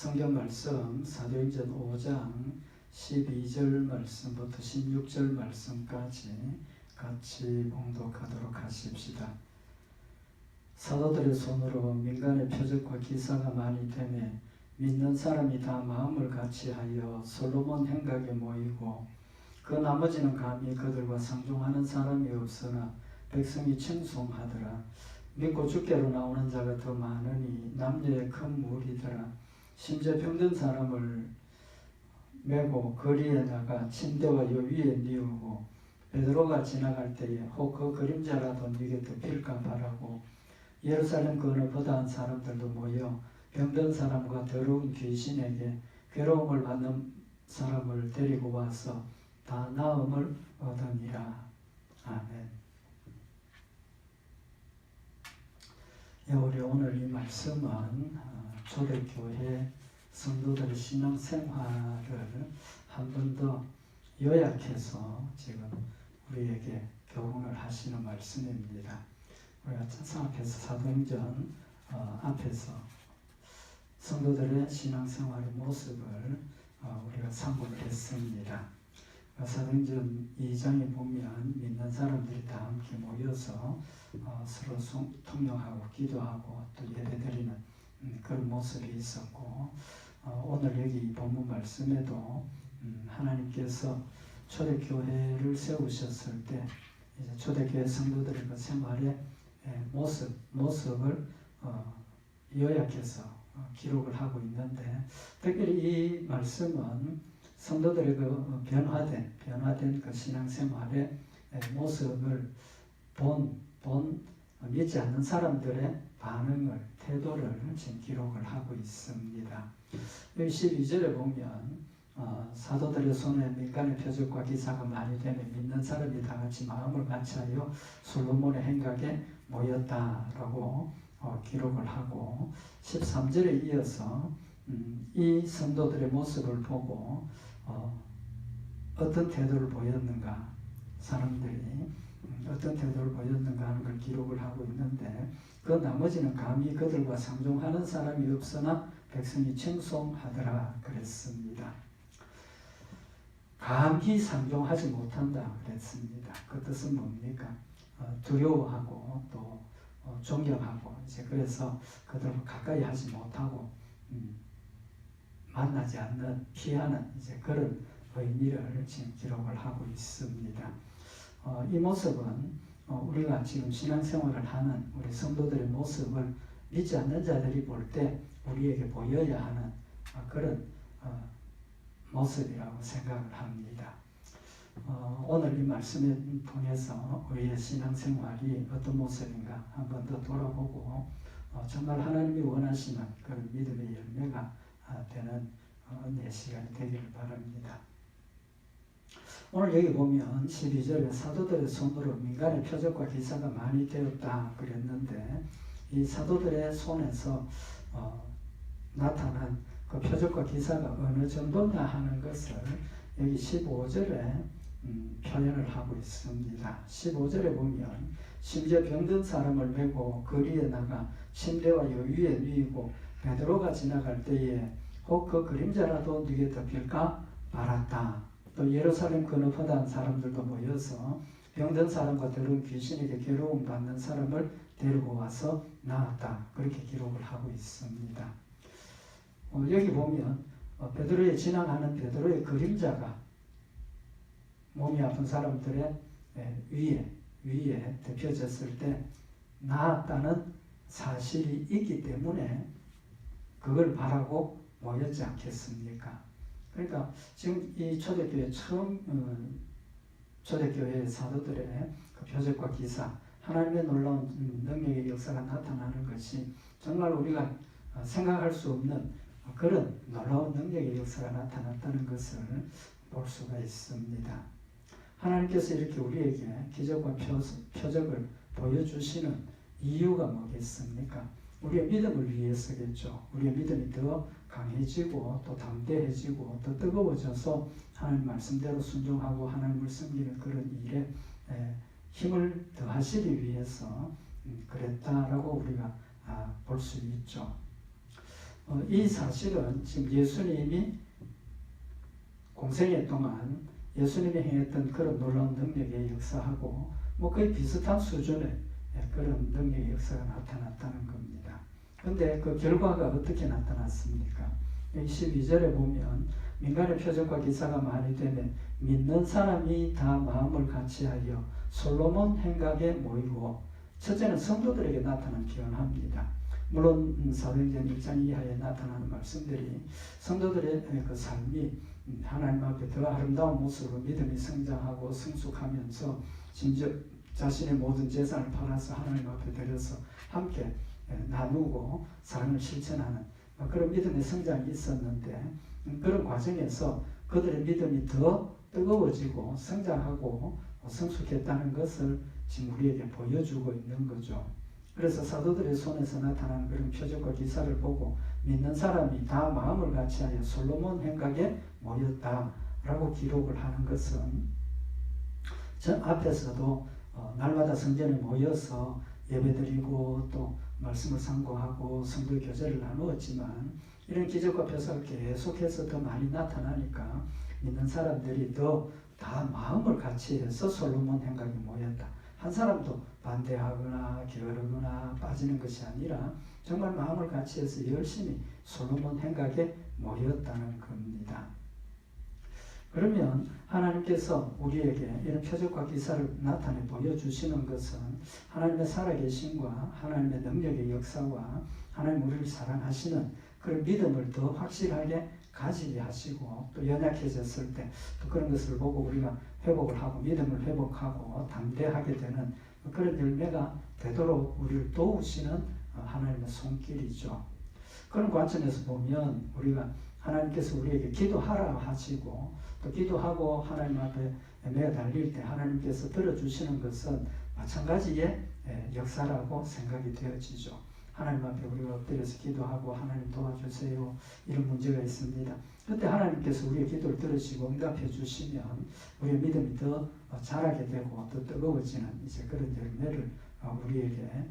성경 말씀 사도행전 5장 12절 말씀부터 16절 말씀까지 같이 봉독하도록 하십시다. 사도들의 손으로 민간의 표적과 기사가 많이 되매 믿는 사람이 다 마음을 같이하여 솔로몬 행각에 모이고 그 나머지는 감히 그들과 상종하는 사람이 없으나 백성이 청송하더라. 믿고 주께로 나오는 자가 더 많으니 남녀의 큰 무리더라. 심지어 병든 사람을 메고 거리에 나가 침대와 요 위에 뉘우고 베드로가 지나갈 때에 혹 그 그림자라도 네게 덮일까 바라고 예루살렘 그 어느 거다한 사람들도 모여 병든 사람과 더러운 귀신에게 괴로움을 받는 사람을 데리고 와서 다 나음을 얻으니라. 아멘. 우리 오늘 이 말씀은 초대교회 성도들의 신앙생활을 한 번 더 요약해서 지금 우리에게 교훈을 하시는 말씀입니다. 우리가 찬송 앞에서 사도행전 앞에서 성도들의 신앙생활의 모습을 우리가 참고를 했습니다. 사도행전 2장에 보면 믿는 사람들이 다 함께 모여서 서로 통용하고 기도하고 또 예배드리는 그런 모습이 있었고, 오늘 여기 본문 말씀에도 하나님께서 초대교회를 세우셨을 때 이제 초대교회 성도들의 그 생활의 모습을 요약해서 기록을 하고 있는데, 특별히 이 말씀은 성도들의 그 변화된 그 신앙생활의 모습을 본 믿지 않는 사람들의 반응을, 태도를 지금 기록을 하고 있습니다. 여기 12절에 보면 사도들의 손에 민간의 표적과 기사가 많이 되며 믿는 사람이 다 같이 마음을 같이하여 솔로몬의 행각에 모였다라고 기록을 하고, 13절에 이어서 이 성도들의 모습을 보고 어떤 태도를 보였는가, 사람들이 어떤 태도를 보였는가 하는 걸 기록을 하고 있는데, 그 나머지는 감히 그들과 상종하는 사람이 없으나 백성이 청송하더라 그랬습니다. 감히 상종하지 못한다 그랬습니다. 그 뜻은 뭡니까? 두려워하고 또 존경하고, 이제 그래서 그들과 가까이 하지 못하고 만나지 않는, 피하는 이제 그런 의미를 지금 기록을 하고 있습니다. 이 모습은 우리가 지금 신앙생활을 하는 우리 성도들의 모습을 믿지 않는 자들이 볼 때 우리에게 보여야 하는 그런 모습이라고 생각을 합니다. 오늘 이 말씀을 통해서 우리의 신앙생활이 어떤 모습인가 한번 더 돌아보고 정말 하나님이 원하시는 그런 믿음의 열매가 되는 내 시간이 되기를 바랍니다. 오늘 여기 보면 12절에 사도들의 손으로 민간의 표적과 기사가 많이 되었다 그랬는데, 이 사도들의 손에서 나타난 그 표적과 기사가 어느 정도냐 하는 것을 여기 15절에 표현을 하고 있습니다. 15절에 보면 심지어 병든 사람을 메고 거리에 나가 침대와 요 위에 뉘고 베드로가 지나갈 때에 혹 그 그림자라도 네게 덮일까 바랐다. 또 예루살렘 그 너퍼다한 사람들도 모여서 병든 사람과 더러운 귀신에게 괴로움 받는 사람을 데리고 와서 나았다. 그렇게 기록을 하고 있습니다. 여기 보면 베드로에 지나가는 베드로의 그림자가 몸이 아픈 사람들의 위에 덮여졌을 때 나았다는 사실이 있기 때문에 그걸 바라고 모였지 않겠습니까? 그러니까 지금 이 초대교회 초대교회 사도들의 그 표적과 기사, 하나님의 놀라운 능력의 역사가 나타나는 것이 정말 우리가 생각할 수 없는 그런 놀라운 능력의 역사가 나타났다는 것을 볼 수가 있습니다. 하나님께서 이렇게 우리에게 기적과 표적을 보여주시는 이유가 뭐겠습니까? 우리의 믿음을 위해서겠죠. 우리의 믿음이 더 강해지고 또 담대해지고 더 뜨거워져서 하나님 말씀대로 순종하고 하나님을 섬기는 그런 일에 힘을 더하시기 위해서 그랬다라고 우리가 볼 수 있죠. 이 사실은 지금 예수님이 공생애 동안 예수님이 행했던 그런 놀라운 능력의 역사하고 거의 비슷한 수준의 그런 능력의 역사가 나타났다는 겁니다. 그런데 그 결과가 어떻게 나타났습니까? 12절에 보면 민간의 표적과 기사가 많이 되면 믿는 사람이 다 마음을 같이하여 솔로몬 행각에 모이고, 첫째는 성도들에게 나타난 표현합니다. 물론 사도행전 1장 이하에 나타나는 말씀들이 성도들의 그 삶이 하나님 앞에 더 아름다운 모습으로 믿음이 성장하고 성숙하면서 심지어 자신의 모든 재산을 팔아서 하나님 앞에 드려서 함께 나누고 사랑을 실천하는 그런 믿음의 성장이 있었는데, 그런 과정에서 그들의 믿음이 더 뜨거워지고 성장하고 성숙했다는 것을 지금 우리에게 보여주고 있는 거죠. 그래서 사도들의 손에서 나타나는 그런 표적과 기사를 보고 믿는 사람이 다 마음을 같이하여 솔로몬 행각에 모였다라고 기록을 하는 것은, 전 앞에서도 날마다 성전에 모여서 예배드리고 또 말씀을 상고하고 성도 교제를 나누었지만, 이런 기적과 표사가 계속해서 더 많이 나타나니까 믿는 사람들이 더 다 마음을 같이해서 솔로몬 행각에 모였다. 한 사람도 반대하거나 게으르거나 빠지는 것이 아니라 정말 마음을 같이해서 열심히 솔로몬 행각에 모였다는 겁니다. 그러면 하나님께서 우리에게 이런 표적과 기사를 나타내 보여주시는 것은 하나님의 살아계심과 하나님의 능력의 역사와 하나님 우리를 사랑하시는 그런 믿음을 더 확실하게 가지게 하시고, 또 연약해졌을 때 또 그런 것을 보고 우리가 회복을 하고 믿음을 회복하고 담대하게 되는 그런 열매가 되도록 우리를 도우시는 하나님의 손길이죠. 그런 관점에서 보면 우리가 하나님께서 우리에게 기도하라 하시고 또 기도하고 하나님 앞에 매달릴 때 하나님께서 들어주시는 것은 마찬가지의 역사라고 생각이 되어지죠. 하나님 앞에 우리가 엎드려서 기도하고 하나님 도와주세요, 이런 문제가 있습니다. 그때 하나님께서 우리의 기도를 들으시고 응답해 주시면 우리의 믿음이 더 자라게 되고 더 뜨거워지는 이제 그런 열매를 우리에게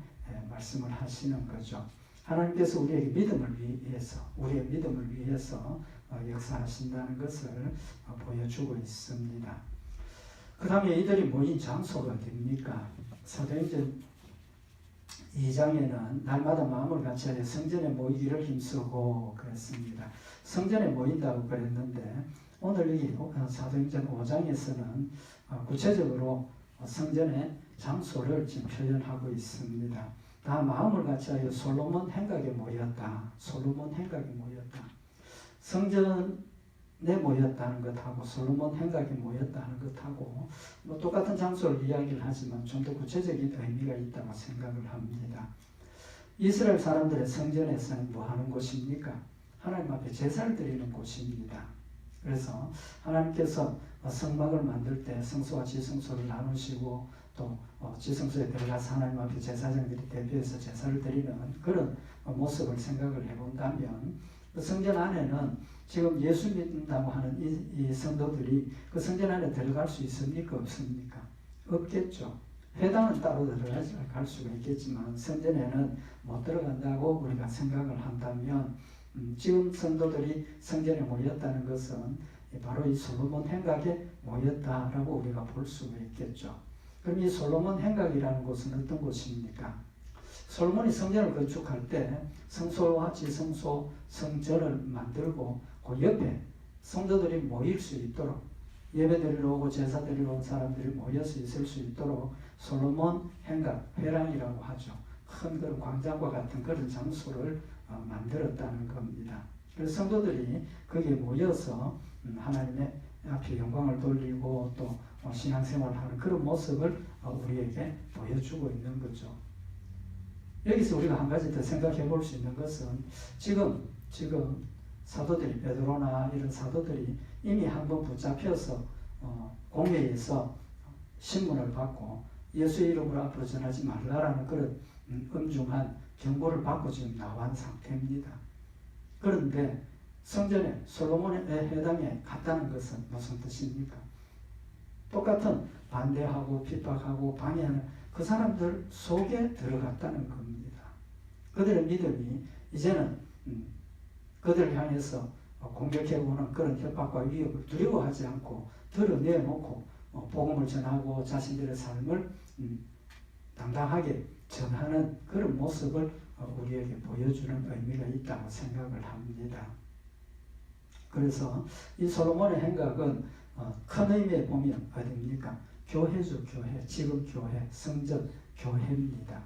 말씀을 하시는 거죠. 하나님께서 우리에게 믿음을 위해서, 우리의 믿음을 위해서 역사하신다는 것을 보여주고 있습니다. 그 다음에 이들이 모인 장소가 어디입니까? 사도행전 2장에는 날마다 마음을 같이하여 성전에 모이기를 힘쓰고 그랬습니다. 성전에 모인다고 그랬는데, 오늘 이 사도행전 5장에서는 구체적으로 성전의 장소를 지금 표현하고 있습니다. 다 마음을 같이하여 솔로몬 행각에 모였다. 솔로몬 행각에 모였다. 성전에 모였다는 것하고 솔로몬 행각에 모였다는 것하고 똑같은 장소를 이야기를 하지만 좀 더 구체적인 의미가 있다고 생각을 합니다. 이스라엘 사람들의 성전에서는 뭐 하는 곳입니까? 하나님 앞에 제사를 드리는 곳입니다. 그래서 하나님께서 성막을 만들 때 성소와 지성소를 나누시고 또 지성소에 들어가서 하나님 앞에 제사장들이 대표해서 제사를 드리는 그런 모습을 생각을 해본다면, 그 성전 안에는 지금 예수 믿는다고 하는 이 성도들이 그 성전 안에 들어갈 수 있습니까? 없습니까? 없겠죠. 회당은 따로 들어갈 수가 있겠지만 성전에는 못 들어간다고 우리가 생각을 한다면, 지금 성도들이 성전에 모였다는 것은 바로 이 솔로몬 행각에 모였다라고 우리가 볼 수가 있겠죠. 그럼 이 솔로몬 행각이라는 곳은 어떤 곳입니까? 솔로몬이 성전을 건축할 때 성소와 지성소, 성전을 만들고 그 옆에 성도들이 모일 수 있도록, 예배드리러 오고 제사 드리러 온 사람들이 모여서 있을 수 있도록 솔로몬 행각, 회랑이라고 하죠. 큰 그런 광장과 같은 그런 장소를 만들었다는 겁니다. 그래서 성도들이 거기에 모여서 하나님의 앞에 영광을 돌리고 또 신앙생활을 하는 그런 모습을 우리에게 보여주고 있는 거죠. 여기서 우리가 한 가지 더 생각해 볼 수 있는 것은 지금 사도들이, 베드로나 이런 사도들이 이미 한번 붙잡혀서 공회에서 신문을 받고 예수 이름으로 앞으로 전하지 말라라는 그런 엄중한 경고를 받고 지금 나온 상태입니다. 그런데 성전에 솔로몬의 회당에 갔다는 것은 무슨 뜻입니까? 똑같은 반대하고 핍박하고 방해하는 그 사람들 속에 들어갔다는 겁니다. 그들의 믿음이 이제는 그들을 향해서 공격해오는 그런 협박과 위협을 두려워하지 않고 드러내놓고 복음을 전하고 자신들의 삶을 당당하게 전하는 그런 모습을 우리에게 보여주는 의미가 있다고 생각을 합니다. 그래서 이 솔로몬의 행각은 큰 의미에 보면 어디입니까? 교회죠, 교회. 지금 교회, 성전, 교회입니다.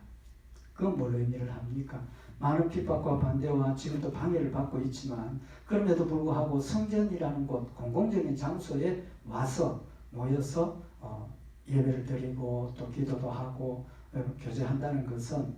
그건 뭘 의미를 합니까? 많은 핍박과 반대와 지금도 방해를 받고 있지만 그럼에도 불구하고 성전이라는 곳, 공공적인 장소에 와서 모여서 예배를 드리고 또 기도도 하고 교제한다는 것은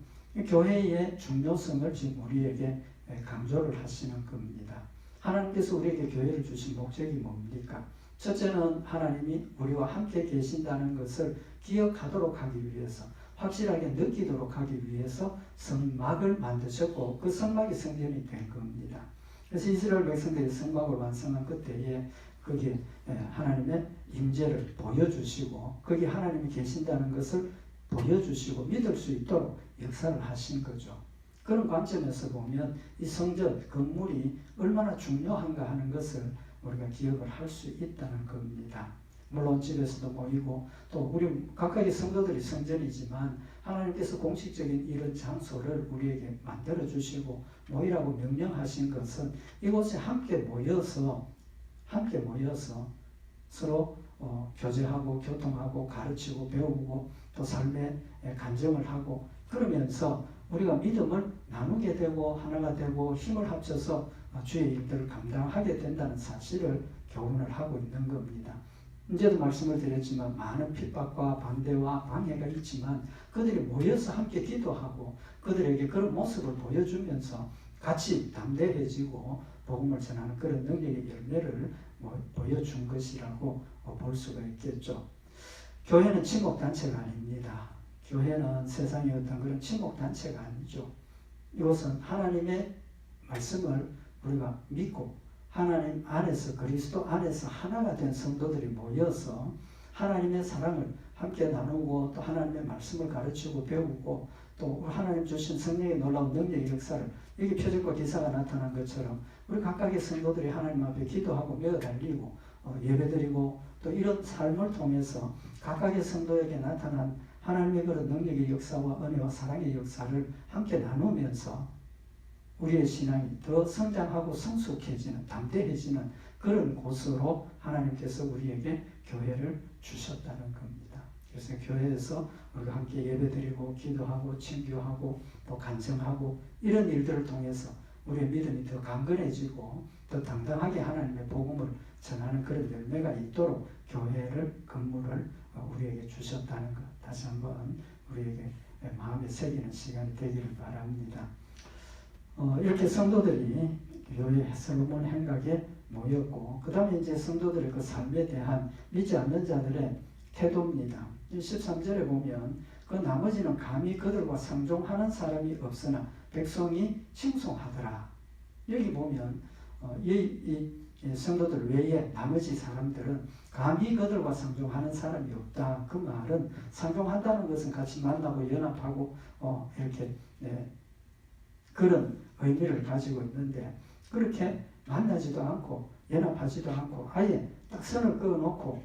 교회의 중요성을 지금 우리에게 강조를 하시는 겁니다. 하나님께서 우리에게 교회를 주신 목적이 뭡니까? 첫째는 하나님이 우리와 함께 계신다는 것을 기억하도록 하기 위해서, 확실하게 느끼도록 하기 위해서 성막을 만드셨고 그 성막이 성전이 된 겁니다. 그래서 이스라엘 백성들이 성막을 완성한 그때에 거기에 하나님의 임재를 보여주시고 거기 하나님이 계신다는 것을 보여주시고 믿을 수 있도록 역사를 하신 거죠. 그런 관점에서 보면 이 성전 건물이 얼마나 중요한가 하는 것을 우리가 기억을 할 수 있다는 겁니다. 물론 집에서도 모이고 또 우리 각각의 성도들이 성전이지만 하나님께서 공식적인 이런 장소를 우리에게 만들어 주시고 모이라고 명령하신 것은 이곳에 함께 모여서 서로 교제하고 교통하고 가르치고 배우고 또 삶의 간증을 하고 그러면서 우리가 믿음을 나누게 되고 하나가 되고 힘을 합쳐서 주의 일들을 감당하게 된다는 사실을 교훈을 하고 있는 겁니다. 이제도 말씀을 드렸지만 많은 핍박과 반대와 방해가 있지만 그들이 모여서 함께 기도하고 그들에게 그런 모습을 보여주면서 같이 담대해지고 복음을 전하는 그런 능력의 열매를 보여준 것이라고 볼 수가 있겠죠. 교회는 친목단체가 아닙니다. 교회는 세상의 어떤 그런 친목단체가 아니죠. 이것은 하나님의 말씀을 우리가 믿고 하나님 안에서 그리스도 안에서 하나가 된 성도들이 모여서 하나님의 사랑을 함께 나누고 또 하나님의 말씀을 가르치고 배우고 또 하나님 주신 성령의 놀라운 능력의 역사를 여기 표적과 기사가 나타난 것처럼 우리 각각의 성도들이 하나님 앞에 기도하고 메어달리고 예배드리고 또 이런 삶을 통해서 각각의 성도에게 나타난 하나님의 그런 능력의 역사와 은혜와 사랑의 역사를 함께 나누면서 우리의 신앙이 더 성장하고 성숙해지는 담대해지는 그런 곳으로 하나님께서 우리에게 교회를 주셨다는 겁니다. 그래서 교회에서 우리가 함께 예배드리고 기도하고 친교하고 또 간증하고 이런 일들을 통해서 우리의 믿음이 더 강건해지고 더 당당하게 하나님의 복음을 전하는 그런 열매가 있도록 교회를 건물을 우리에게 주셨다는 것 다시 한번 우리에게 마음에 새기는 시간이 되기를 바랍니다. 이렇게 성도들이 교회 솔로몬 행각에 모였고 그 다음에 이제 성도들의 그 삶에 대한 믿지 않는 자들의 태도입니다. 13절에 보면 그 나머지는 감히 그들과 상종하는 사람이 없으나 백성이 칭송하더라. 여기 보면 이 성도들 외에 나머지 사람들은 감히 그들과 상종하는 사람이 없다. 그 말은 상종한다는 것은 같이 만나고 연합하고 이렇게 그런 의미를 가지고 있는데 그렇게 만나지도 않고 연합하지도 않고 아예 딱 선을 그어놓고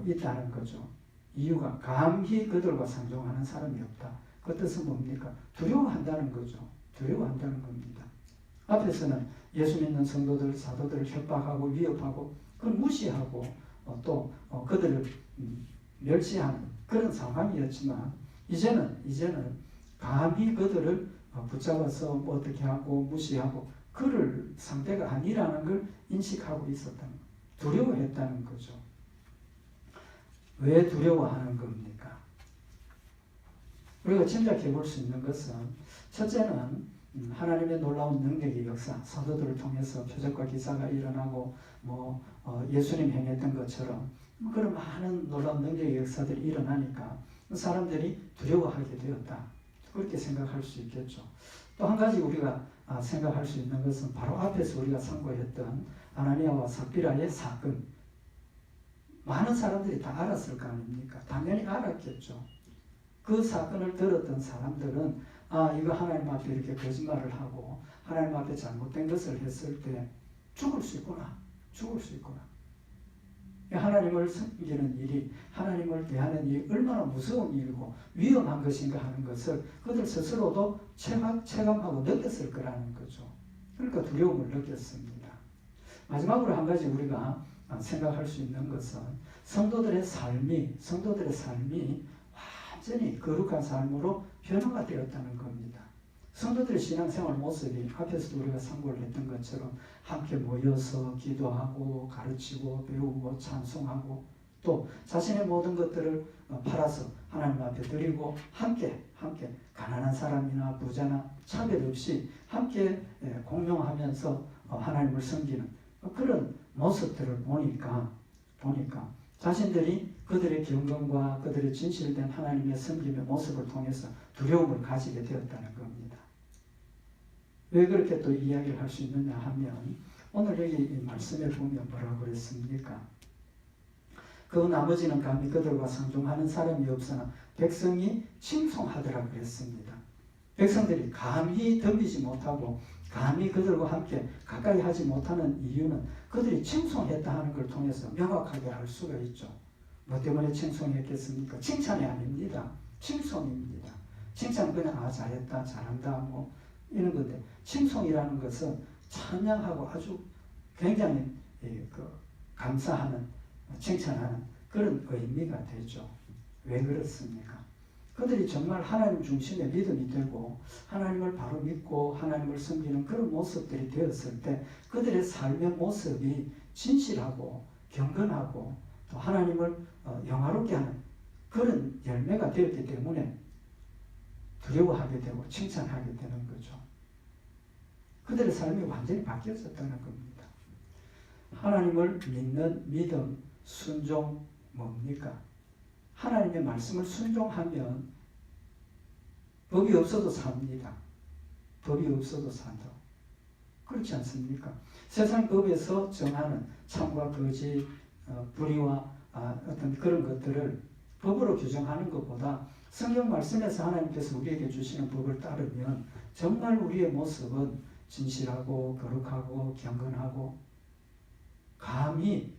있다는 거죠. 이유가 감히 그들과 상종하는 사람이 없다. 그 뜻은 뭡니까? 두려워한다는 거죠. 두려워한다는 겁니다. 앞에서는 예수 믿는 성도들, 사도들을 협박하고 위협하고 그걸 무시하고 또 그들을 멸시하는 그런 상황이었지만 이제는 감히 그들을 붙잡아서 뭐 어떻게 하고 무시하고 그럴 상태가 아니라는 걸 인식하고 있었다는 거예요. 두려워했다는 거죠. 왜 두려워하는 겁니까? 우리가 짐작해 볼 수 있는 것은 첫째는 하나님의 놀라운 능력의 역사, 사도들을 통해서 표적과 기사가 일어나고 예수님 행했던 것처럼 그런 많은 놀라운 능력의 역사들이 일어나니까 사람들이 두려워하게 되었다. 그렇게 생각할 수 있겠죠. 또 한 가지 우리가 생각할 수 있는 것은 바로 앞에서 우리가 선고했던 아나니아와 삽비라의 사건. 많은 사람들이 다 알았을 거 아닙니까? 당연히 알았겠죠. 그 사건을 들었던 사람들은 이거 하나님 앞에 이렇게 거짓말을 하고 하나님 앞에 잘못된 것을 했을 때 죽을 수 있구나. 죽을 수 있구나. 하나님을 섬기는 일이, 하나님을 대하는 일이 얼마나 무서운 일이고 위험한 것인가 하는 것을 그들 스스로도 체감하고 느꼈을 거라는 거죠. 그러니까 두려움을 느꼈습니다. 마지막으로 한 가지 우리가 생각할 수 있는 것은 성도들의 삶이 완전히 거룩한 삶으로 변화가 되었다는 겁니다. 성도들의 신앙생활 모습이 앞에서도 우리가 참고를 했던 것처럼 함께 모여서 기도하고 가르치고 배우고 찬송하고 또 자신의 모든 것들을 팔아서 하나님 앞에 드리고 함께 가난한 사람이나 부자나 차별 없이 함께 공용하면서 하나님을 섬기는 그런 모습들을 보니까 자신들이 그들의 경건과 그들의 진실된 하나님의 섬김의 모습을 통해서 두려움을 가지게 되었다는 겁니다. 왜 그렇게 또 이야기를 할 수 있느냐 하면 오늘 여기 이 말씀에 보면 뭐라고 그랬습니까? 그 나머지는 감히 그들과 상종하는 사람이 없으나 백성이 칭송하더라 그랬습니다. 백성들이 감히 덤비지 못하고 감히 그들과 함께 가까이 하지 못하는 이유는 그들이 칭송했다 하는 걸 통해서 명확하게 알 수가 있죠. 뭐 때문에 칭송했겠습니까? 칭찬이 아닙니다. 칭송입니다. 칭찬은 그냥 잘했다, 잘한다 뭐 이런 건데 칭송이라는 것은 찬양하고 아주 굉장히 감사하는, 칭찬하는 그런 의미가 되죠. 왜 그렇습니까? 그들이 정말 하나님 중심의 믿음이 되고 하나님을 바로 믿고 하나님을 섬기는 그런 모습들이 되었을 때 그들의 삶의 모습이 진실하고 경건하고 또 하나님을 영화롭게 하는 그런 열매가 되었기 때문에 두려워하게 되고 칭찬하게 되는 거죠. 그들의 삶이 완전히 바뀌어졌다는 겁니다. 하나님을 믿는 믿음, 순종 뭡니까? 하나님의 말씀을 순종하면 법이 없어도 삽니다. 법이 없어도 산다. 그렇지 않습니까? 세상 법에서 정하는 참과 거짓, 불의와 어떤 그런 것들을 법으로 규정하는 것보다 성경 말씀에서 하나님께서 우리에게 주시는 법을 따르면 정말 우리의 모습은 진실하고 거룩하고 경건하고 감히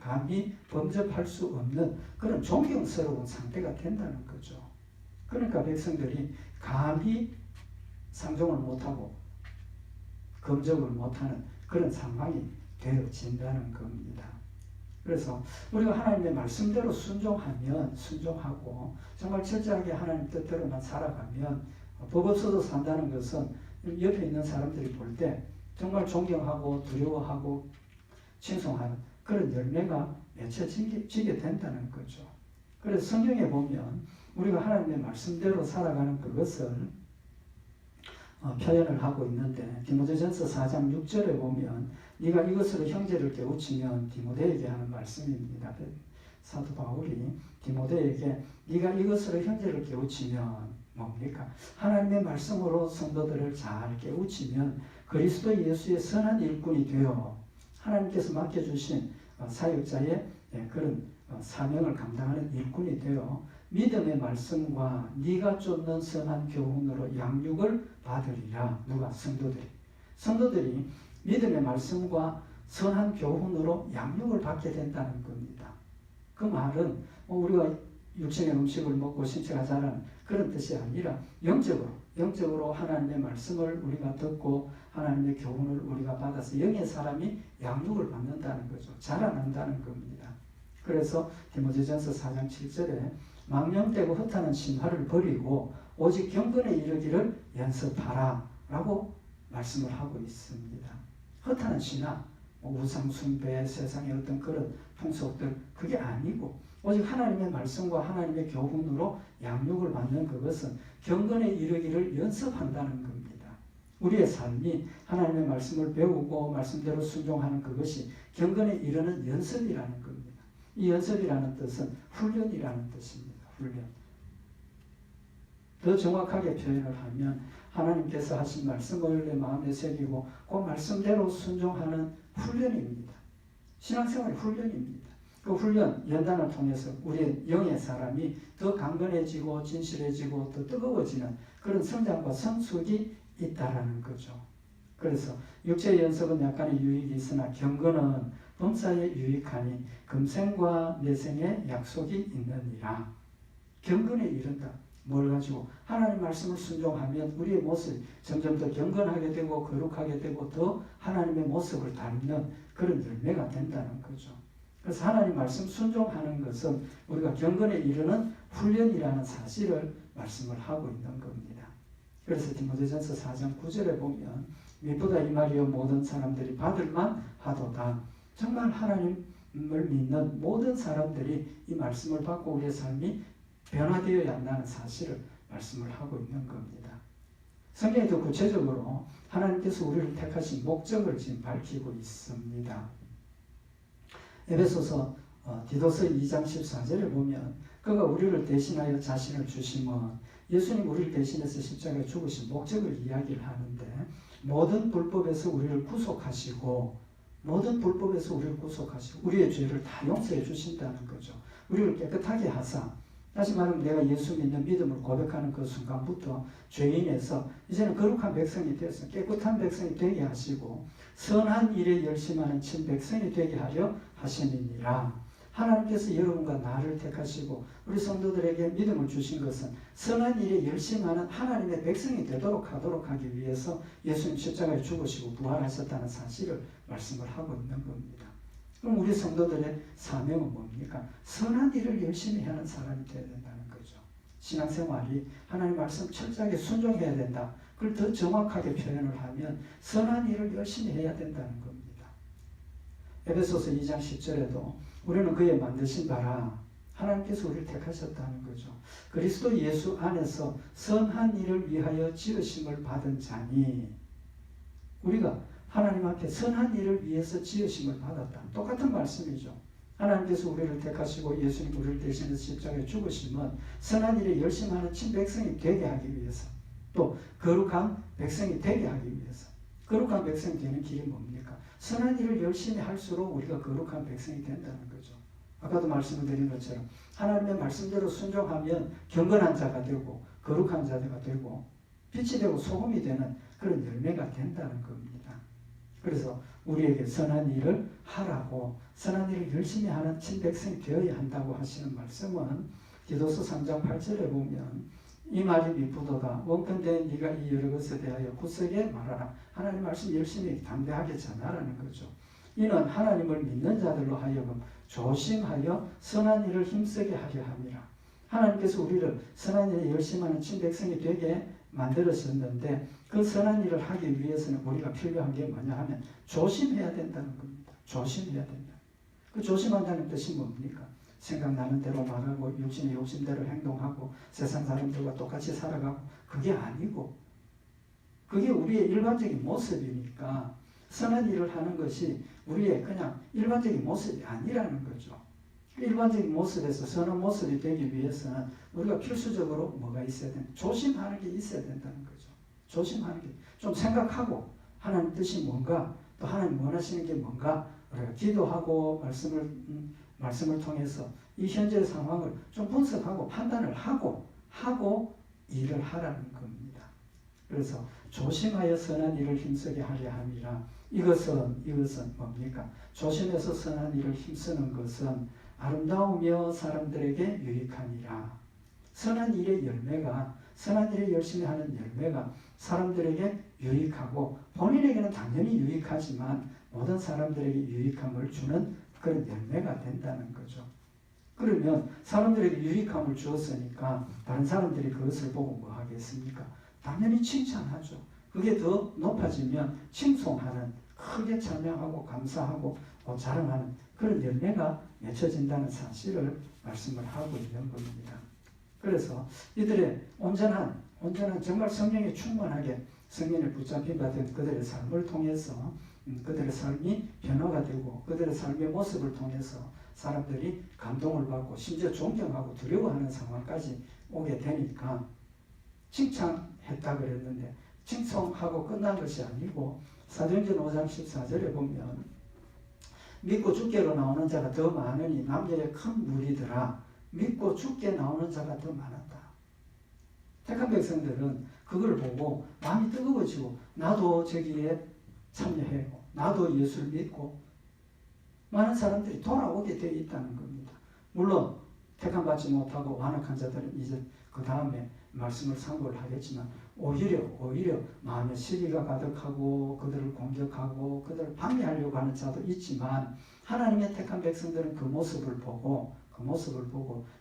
범접할 수 없는 그런 존경스러운 상태가 된다는 거죠. 그러니까 백성들이 감히 상종을 못하고 검적을 못하는 그런 상황이 되어진다는 겁니다. 그래서 우리가 하나님의 말씀대로 순종하고 정말 철저하게 하나님 뜻대로만 살아가면 법 없어도 산다는 것은 옆에 있는 사람들이 볼 때 정말 존경하고 두려워하고 칭송하는 그런 열매가 맺혀지게 된다는 거죠. 그래서 성경에 보면 우리가 하나님의 말씀대로 살아가는 그것을 표현을 하고 있는데 디모데전서 4장 6절에 보면 네가 이것으로 형제를 깨우치면 디모데에게 하는 말씀입니다. 사도 바울이 디모데에게 네가 이것으로 형제를 깨우치면 뭡니까? 하나님의 말씀으로 성도들을 잘 깨우치면 그리스도 예수의 선한 일꾼이 되어 하나님께서 맡겨주신 사역자의 그런 사명을 감당하는 일꾼이 되어 믿음의 말씀과 네가 쫓는 선한 교훈으로 양육을 받으리라. 누가? 성도들이 믿음의 말씀과 선한 교훈으로 양육을 받게 된다는 겁니다. 그 말은 우리가 육신의 음식을 먹고 신체가 자라는 그런 뜻이 아니라 영적으로 하나님의 말씀을 우리가 듣고 하나님의 교훈을 우리가 받아서 영의 사람이 양육을 받는다는 거죠. 자라난다는 겁니다. 그래서 디모데전서 4장 7절에 망령되고 헛하는 신화를 버리고 오직 경건에 이르기를 연습하라 라고 말씀을 하고 있습니다. 헛하는 신화, 우상 숭배, 세상의 어떤 그런 풍속들 그게 아니고 오직 하나님의 말씀과 하나님의 교훈으로 양육을 받는 그것은 경건에 이르기를 연습한다는 겁니다. 우리의 삶이 하나님의 말씀을 배우고 말씀대로 순종하는 그것이 경건에 이르는 연습이라는 겁니다. 이 연습이라는 뜻은 훈련이라는 뜻입니다. 훈련. 더 정확하게 표현을 하면 하나님께서 하신 말씀을 내 마음에 새기고 그 말씀대로 순종하는 훈련입니다. 신앙생활의 훈련입니다. 그 훈련, 연단을 통해서 우리의 영의 사람이 더 강건해지고 진실해지고 더 뜨거워지는 그런 성장과 성숙이 있다라는 거죠. 그래서 육체의 연습은 약간의 유익이 있으나 경건은 범사에 유익하니 금생과 내생에 약속이 있느니라. 경건에 이른다. 뭘 가지고? 하나님 말씀을 순종하면 우리의 모습이 점점 더 경건하게 되고 거룩하게 되고 더 하나님의 모습을 닮는 그런 열매가 된다는 거죠. 그래서 하나님 말씀 순종하는 것은 우리가 경건에 이르는 훈련이라는 사실을 말씀을 하고 있는 겁니다. 그래서 디모데전서 4장 9절에 보면 미쁘다 이 말이여 모든 사람들이 받을만 하도다. 정말 하나님을 믿는 모든 사람들이 이 말씀을 받고 우리의 삶이 변화되어야 한다는 사실을 말씀을 하고 있는 겁니다. 성경에 더 구체적으로 하나님께서 우리를 택하신 목적을 지금 밝히고 있습니다. 에베소서 디도서 2장 14절에 보면 그가 우리를 대신하여 자신을 주심은 예수님 우리를 대신해서 십자가에 죽으신 목적을 이야기를 하는데 모든 불법에서 우리를 구속하시고 우리의 죄를 다 용서해 주신다는 거죠. 우리를 깨끗하게 하사 다시 말하면 내가 예수 믿는 믿음을 고백하는 그 순간부터 죄인에서 이제는 거룩한 백성이 되어서 깨끗한 백성이 되게 하시고 선한 일에 열심하는 친백성이 되게 하려 하시느니라. 하나님께서 여러분과 나를 택하시고 우리 성도들에게 믿음을 주신 것은 선한 일에 열심하는 하나님의 백성이 되도록 하기 위해서 예수님 십자가에 죽으시고 부활하셨다는 사실을 말씀을 하고 있는 겁니다. 그럼 우리 성도들의 사명은 뭡니까? 선한 일을 열심히 하는 사람이 되어야 된다는 거죠. 신앙생활이 하나님 말씀 철저하게 순종해야 된다. 그걸 더 정확하게 표현을 하면 선한 일을 열심히 해야 된다는 겁니다. 에베소서 2장 10절에도 우리는 그의 만드신 바라 하나님께서 우리를 택하셨다는 거죠. 그리스도 예수 안에서 선한 일을 위하여 지으심을 받은 자니 우리가 하나님 앞에 선한 일을 위해서 지으심을 받았다. 똑같은 말씀이죠. 하나님께서 우리를 택하시고 예수님 우리를 대신해서 십자가에 죽으심은 선한 일에 열심하는 친백성이 되게 하기 위해서 또 거룩한 백성이 되게 하기 위해서 거룩한 백성이 되는 길이 뭡니까? 선한 일을 열심히 할수록 우리가 거룩한 백성이 된다는 거죠. 아까도 말씀을 드린 것처럼 하나님의 말씀대로 순종하면 경건한 자가 되고 거룩한 자가 되고 빛이 되고 소금이 되는 그런 열매가 된다는 겁니다. 그래서 우리에게 선한 일을 하라고 선한 일을 열심히 하는 친백성이 되어야 한다고 하시는 말씀은 디도서 3장 8절에 보면 이 말이 미쁘도다 원컨대 네가 이 여러 것에 대하여 굳세게 말하라. 하나님 말씀 열심히 담대하게 전하라는 거죠. 이는 하나님을 믿는 자들로 하여금 조심하여 선한 일을 힘쓰게 하려 함이라. 하나님께서 우리를 선한 일에 열심하는 친백성이 되게 만들었었는데 그 선한 일을 하기 위해서는 우리가 필요한 게 뭐냐 하면 조심해야 된다는 겁니다. 조심해야 된다. 그 조심한다는 뜻이 뭡니까? 생각나는 대로 말하고 육신의 욕심대로 행동하고 세상 사람들과 똑같이 살아가고 그게 아니고 그게 우리의 일반적인 모습이니까 선한 일을 하는 것이 우리의 그냥 일반적인 모습이 아니라는 거죠. 일반적인 모습에서 선한 모습이 되기 위해서는 우리가 필수적으로 뭐가 있어야 된다? 조심하는 게 있어야 된다는 거죠. 조심하는 게 좀 생각하고 하나님 뜻이 뭔가 또 하나님 원하시는 게 뭔가 우리가 기도하고 말씀을 통해서 이 현재 상황을 좀 분석하고 판단을 하고 일을 하라는 겁니다. 그래서 조심하여 선한 일을 힘쓰게 하려 함이라. 이것은 뭡니까? 조심해서 선한 일을 힘쓰는 것은 아름다우며 사람들에게 유익하니라. 선한 일의 열매가 선한 일을 열심히 하는 열매가 사람들에게 유익하고 본인에게는 당연히 유익하지만 모든 사람들에게 유익함을 주는 그런 열매가 된다는 거죠. 그러면 사람들에게 유익함을 주었으니까 다른 사람들이 그것을 보고 뭐 하겠습니까? 당연히 칭찬하죠. 그게 더 높아지면 칭송하는 크게 찬양하고 감사하고 자랑하는 그런 열매가 맺혀진다는 사실을 말씀을 하고 있는 겁니다. 그래서 이들의 온전한 정말 성령에 충만하게 성령에 붙잡힌 같은 그들의 삶을 통해서 그들의 삶이 변화가 되고 그들의 삶의 모습을 통해서 사람들이 감동을 받고 심지어 존경하고 두려워하는 상황까지 오게 되니까 칭찬했다 그랬는데 칭송하고 끝난 것이 아니고 사도행전 5장 14절에 보면 믿고 죽게로 나오는 자가 더 많으니 남녀의 큰 무리더라. 믿고 죽게 나오는 자가 더 많았다. 택한 백성들은 그걸 보고 마음이 뜨거워지고 나도 저기에 참여하고 나도 예수를 믿고 많은 사람들이 돌아오게 되어 있다는 겁니다. 물론 택함 받지 못하고 완악한 자들은 이제 그 다음에 말씀을 상고를 하겠지만 오히려 마음에 시기가 가득하고 그들을 공격하고 그들을 방해하려고 하는 자도 있지만 하나님의 택한 백성들은 그 모습을 보고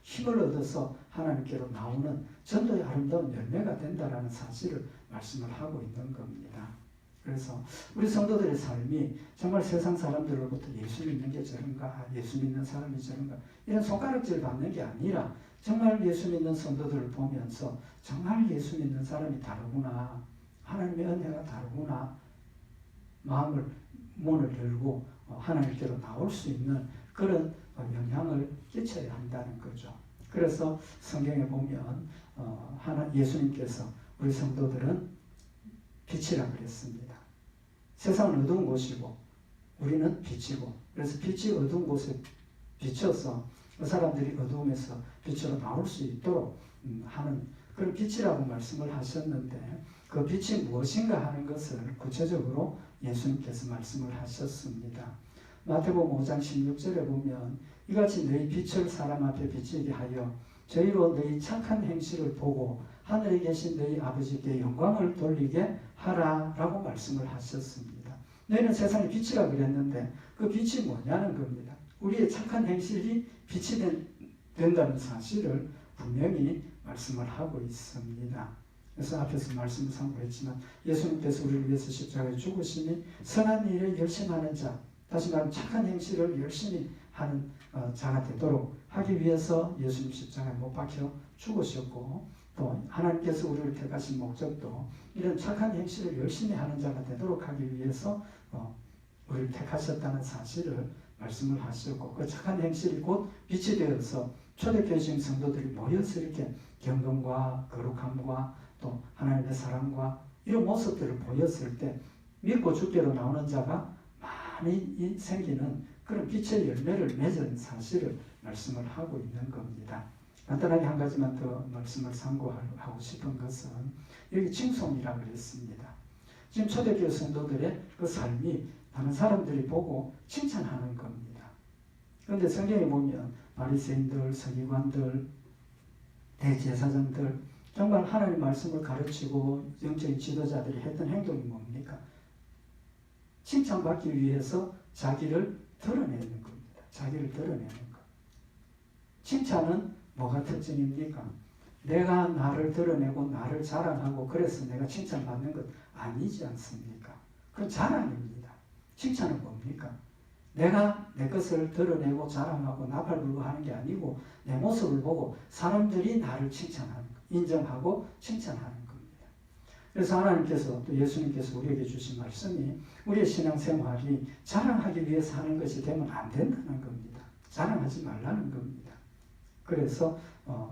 힘을 얻어서 하나님께로 나오는 전도의 아름다운 열매가 된다라는 사실을 말씀을 하고 있는 겁니다. 그래서 우리 성도들의 삶이 정말 세상 사람들로부터 예수 믿는 게 저런가, 예수 믿는 사람이 저런가 이런 손가락질 받는 게 아니라 정말 예수 믿는 성도들을 보면서 정말 예수 믿는 사람이 다르구나, 하나님의 은혜가 다르구나, 문을 열고 하나님께로 나올 수 있는 그런 영향을 끼쳐야 한다는 거죠. 그래서 성경에 보면 예수님께서 우리 성도들은 빛이라 그랬습니다. 세상은 어두운 곳이고 우리는 빛이고, 그래서 빛이 어두운 곳에 비춰서 그 사람들이 어두움에서 빛으로 나올 수 있도록 하는 그런 빛이라고 말씀을 하셨는데, 그 빛이 무엇인가 하는 것을 구체적으로 예수님께서 말씀을 하셨습니다. 마태복음 5장 16절에 보면 이같이 너희 빛을 사람 앞에 비치게 하여 저희로 너희 착한 행실을 보고 하늘에 계신 너희 아버지께 영광을 돌리게 하라라고 말씀을 하셨습니다. 너희는 세상의 빛이라 그랬는데 그 빛이 뭐냐는 겁니다. 우리의 착한 행실이 빛이 된다는 사실을 분명히 말씀을 하고 있습니다. 그래서 앞에서 말씀을 상고했지만 예수님께서 우리를 위해서 십자가에 죽으시니 선한 일에 열심하는 자, 다시 말하면 착한 행실을 열심히 하는 자가 되도록 하기 위해서 예수님 십자가에 못 박혀 죽으셨고, 또 하나님께서 우리를 택하신 목적도 이런 착한 행실을 열심히 하는 자가 되도록 하기 위해서 우리를 택하셨다는 사실을 말씀을 하셨고, 그 착한 행실이 곧 빛이 되어서 초대교회 성도들이 모여서 이렇게 경건과 거룩함과 또 하나님의 사랑과 이런 모습들을 보였을 때 믿고 주께로 나오는 자가 많이 생기는 그런 빛의 열매를 맺은 사실을 말씀을 하고 있는 겁니다. 간단하게 한 가지만 더 말씀을 상고하고 싶은 것은 여기 칭송이라고 그랬습니다. 지금 초대교회 성도들의 그 삶이 다른 사람들이 보고 칭찬하는 겁니다. 그런데 성경에 보면 바리새인들, 서기관들, 대제사장들, 정말 하나님 말씀을 가르치고 영적인 지도자들이 했던 행동이 뭡니까? 칭찬받기 위해서 자기를 드러내는 겁니다. 자기를 드러내는 것. 칭찬은 뭐가 특징입니까? 내가 나를 드러내고 나를 자랑하고 그래서 내가 칭찬받는 것 아니지 않습니까? 그건 자랑입니다. 칭찬은 뭡니까? 내가 내 것을 드러내고 자랑하고 나팔불고 하는 게 아니고 내 모습을 보고 사람들이 나를 칭찬하는 것, 인정하고 칭찬하는 겁니다. 그래서 하나님께서 또 예수님께서 우리에게 주신 말씀이 우리의 신앙생활이 자랑하기 위해서 하는 것이 되면 안 된다는 겁니다. 자랑하지 말라는 겁니다. 그래서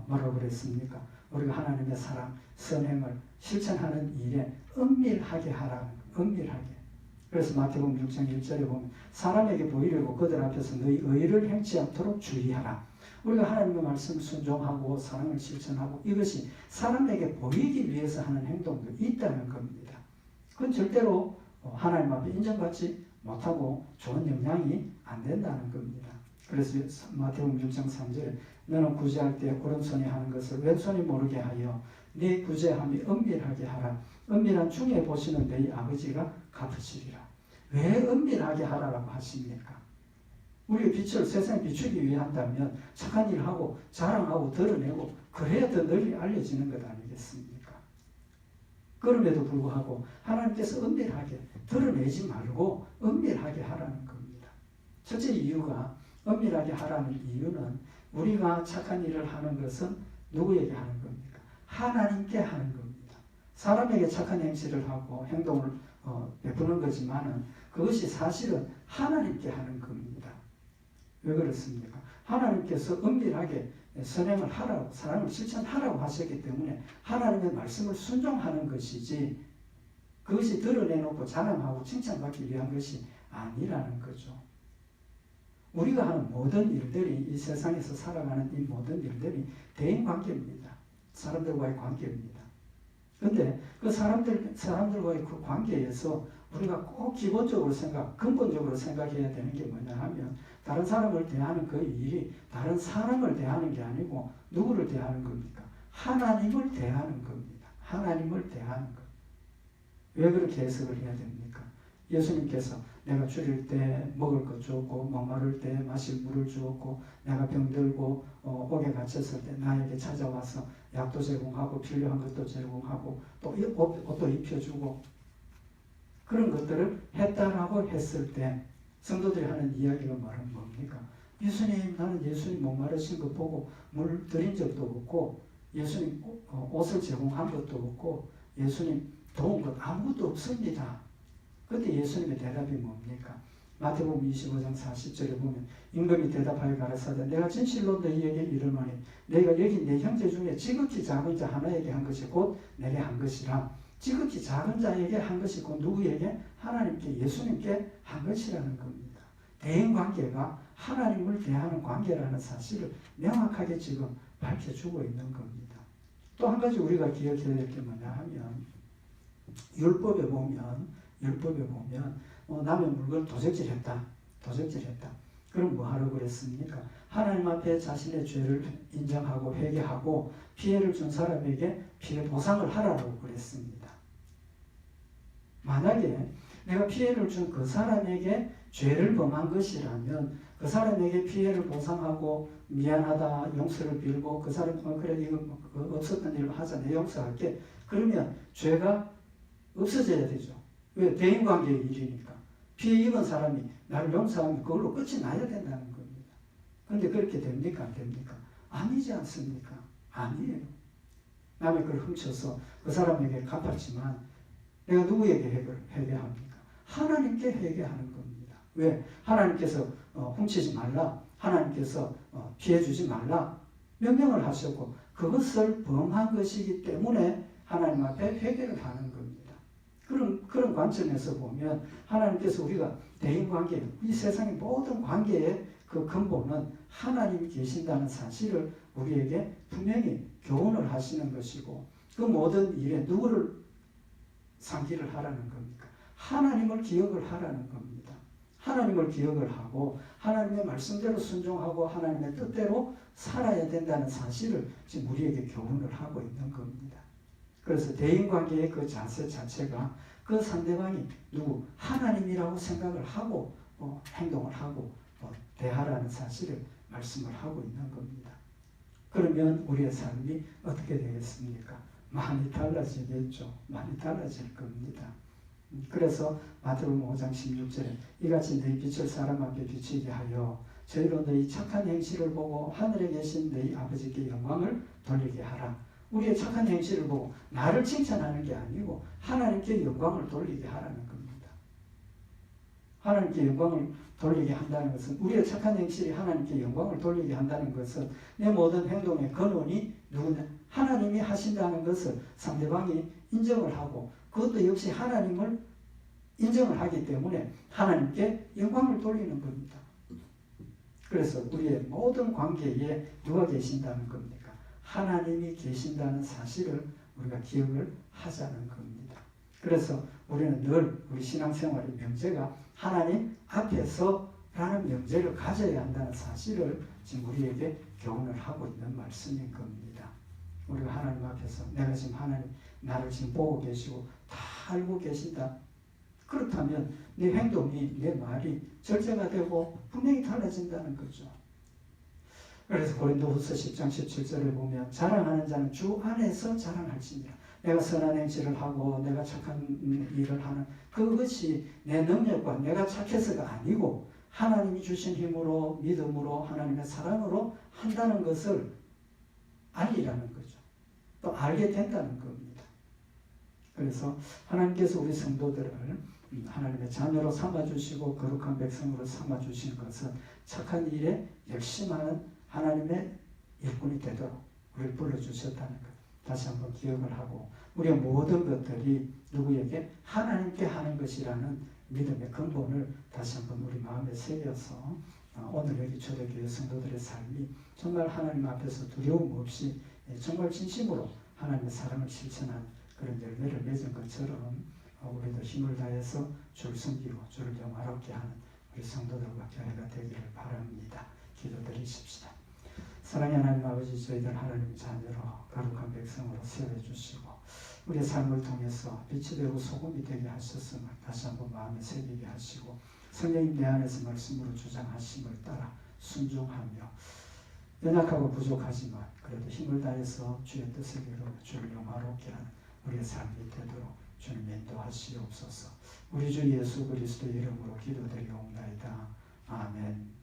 뭐라고 그랬습니까? 우리가 하나님의 사랑, 선행을 실천하는 일에 은밀하게 하라는 거예요. 은밀하게. 그래서 마태복음 6장 1절에 보면 사람에게 보이려고 그들 앞에서 너희 의를 행치 않도록 주의하라. 우리가 하나님의 말씀을 순종하고 사랑을 실천하고 이것이 사람에게 보이기 위해서 하는 행동도 있다는 겁니다. 그건 절대로 하나님 앞에 인정받지 못하고 좋은 영향이 안 된다는 겁니다. 그래서 마태복음 6장 3절에 너는 구제할 때 오른손이 하는 것을 왼손이 모르게 하여 네 구제함이 은밀하게 하라. 은밀한 중에 보시는 너희 아버지가 갚으시리라. 왜 은밀하게 하라라고 하십니까? 우리의 빛을 세상에 비추기 위해 한다면 착한 일을 하고 자랑하고 드러내고 그래야 더 널리 알려지는 것 아니겠습니까? 그럼에도 불구하고 하나님께서 은밀하게 드러내지 말고 은밀하게 하라는 겁니다. 첫째 이유가 은밀하게 하라는 이유는 우리가 착한 일을 하는 것은 누구에게 하는 겁니까? 하나님께 하는 겁니다. 사람에게 착한 행실을 하고 행동을 베푸는 거지만은 그것이 사실은 하나님께 하는 겁니다. 왜 그렇습니까? 하나님께서 은밀하게 선행을 하라고, 사랑을 실천하라고 하셨기 때문에 하나님의 말씀을 순종하는 것이지 그것이 드러내놓고 자랑하고 칭찬받기 위한 것이 아니라는 거죠. 우리가 하는 모든 일들이 이 세상에서 살아가는 이 모든 일들이 대인관계입니다. 사람들과의 관계입니다. 근데 그 사람들과의 그 관계에서 우리가 꼭 기본적으로 근본적으로 생각해야 되는 게 뭐냐 하면 다른 사람을 대하는 그 일이 다른 사람을 대하는 게 아니고 누구를 대하는 겁니까? 하나님을 대하는 겁니다. 하나님을 대하는 것. 왜 그렇게 해석을 해야 됩니까? 예수님께서 내가 줄일 때 먹을 것 주었고 목마를 때 마실 물을 주었고 내가 병들고 옥에 갇혔을 때 나에게 찾아와서 약도 제공하고 필요한 것도 제공하고 또 옷도 입혀주고 그런 것들을 했다라고 했을 때 성도들이 하는 이야기가 말은 뭡니까? 예수님, 나는 예수님 목마르신 거 보고 물 드린 적도 없고 예수님 옷을 제공한 것도 없고 예수님 도운 것 아무것도 없습니다. 그때 예수님의 대답이 뭡니까? 마태복음 25장 40절에 보면 임금이 대답하여 가라사대 내가 진실로 너희에게 이르노니 내가 여기 내 형제 중에 지극히 작은 자 하나에게 한 것이 곧 내게 한 것이라. 지극히 작은 자에게 한 것이 곧 누구에게? 하나님께 예수님께 한 것이라는 겁니다. 대인관계가 하나님을 대하는 관계라는 사실을 명확하게 지금 밝혀주고 있는 겁니다. 또 한 가지 우리가 기억해야 될 게 뭐냐 하면 율법에 보면 남의 물건을 도적질했다. 그럼 뭐 하라고 그랬습니까? 하나님 앞에 자신의 죄를 인정하고 회개하고 피해를 준 사람에게 피해 보상을 하라고 그랬습니다. 만약에 내가 피해를 준 그 사람에게 죄를 범한 것이라면 그 사람에게 피해를 보상하고 미안하다 용서를 빌고 그 사람 그래 이거 없었던 일을 하자 내 용서할게. 그러면 죄가 없어져야 되죠. 왜? 대인관계의 일이니까. 피해 입은 사람이 나를 용서하면 그걸로 끝이 나야 된다는 겁니다. 그런데 그렇게 됩니까? 안 됩니까? 아니지 않습니까? 아니에요. 남의 걸 훔쳐서 그 사람에게 갚았지만 내가 누구에게 회개합니까? 하나님께 회개하는 겁니다. 왜? 하나님께서 훔치지 말라. 하나님께서 피해 주지 말라. 명령을 하셨고 그것을 범한 것이기 때문에 하나님 앞에 회개를 하는 겁니다. 그런 관점에서 보면 하나님께서 우리가 대인관계, 이 세상의 모든 관계의 그 근본은 하나님이 계신다는 사실을 우리에게 분명히 교훈을 하시는 것이고 그 모든 일에 누구를 상기를 하라는 겁니까? 하나님을 기억을 하라는 겁니다. 하나님을 기억을 하고 하나님의 말씀대로 순종하고 하나님의 뜻대로 살아야 된다는 사실을 지금 우리에게 교훈을 하고 있는 겁니다. 그래서 대인관계의 그 자세 자체가 그 상대방이 누구? 하나님이라고 생각을 하고 행동을 하고 대하라는 사실을 말씀을 하고 있는 겁니다. 그러면 우리의 삶이 어떻게 되겠습니까? 많이 달라지겠죠. 많이 달라질 겁니다. 그래서 마태복음 5장 16절에 이같이 너희 빛을 사람 앞에 비치게 하여 저희로 너희 착한 행실을 보고 하늘에 계신 너희 아버지께 영광을 돌리게 하라. 우리의 착한 행실을 보고 나를 칭찬하는 게 아니고 하나님께 영광을 돌리게 하라는 겁니다. 하나님께 영광을 돌리게 한다는 것은 우리의 착한 행실이 하나님께 영광을 돌리게 한다는 것은 내 모든 행동의 근원이 누구냐? 하나님이 하신다는 것을 상대방이 인정을 하고 그것도 역시 하나님을 인정을 하기 때문에 하나님께 영광을 돌리는 겁니다. 그래서 우리의 모든 관계에 누가 계신다는 겁니까? 하나님이 계신다는 사실을 우리가 기억을 하자는 겁니다. 그래서 우리는 늘 우리 신앙생활의 명제가 하나님 앞에서라는 명제를 가져야 한다는 사실을 지금 우리에게 교훈을 하고 있는 말씀인 겁니다. 우리가 하나님 앞에서 내가 지금 하나님 나를 지금 보고 계시고 다 알고 계신다. 그렇다면 내 행동이 내 말이 절제가 되고 분명히 달라진다는 거죠. 그래서 고린도후서 10장 17절에 보면 자랑하는 자는 주 안에서 자랑할지니라. 내가 선한 행실을 하고 내가 착한 일을 하는 그것이 내 능력과 내가 착해서가 아니고 하나님이 주신 힘으로 믿음으로 하나님의 사랑으로 한다는 것을 알리라는 거죠. 또 알게 된다는 겁니다. 그래서 하나님께서 우리 성도들을 하나님의 자녀로 삼아주시고 거룩한 백성으로 삼아주신 것은 착한 일에 열심하는 하나님의 일꾼이 되도록 우리를 불러주셨다는 것 다시 한번 기억을 하고 우리의 모든 것들이 누구에게? 하나님께 하는 것이라는 믿음의 근본을 다시 한번 우리 마음에 새겨서 오늘 여기 초대교회 성도들의 삶이 정말 하나님 앞에서 두려움 없이 정말 진심으로 하나님의 사랑을 실천한 그런 열매를 맺은 것처럼 우리도 힘을 다해서 주를 섬기고 주를 영화롭게 하는 우리 성도들과 교회가 되기를 바랍니다. 기도드리십시다. 사랑의 하나님 아버지, 저희들 하나님 자녀로 거룩한 백성으로 세워주시고 우리의 삶을 통해서 빛이 되고 소금이 되게 하셨음을 다시 한번 마음에 새기게 하시고 성령님 내 안에서 말씀으로 주장하심을 따라 순종하며 연약하고 부족하지만 그래도 힘을 다해서 주의 뜻을 이루어 주를 영화롭게 하는 우리의 삶이 되도록 주님 인도하시옵소서. 우리 주 예수 그리스도의 이름으로 기도드리옵나이다. 아멘.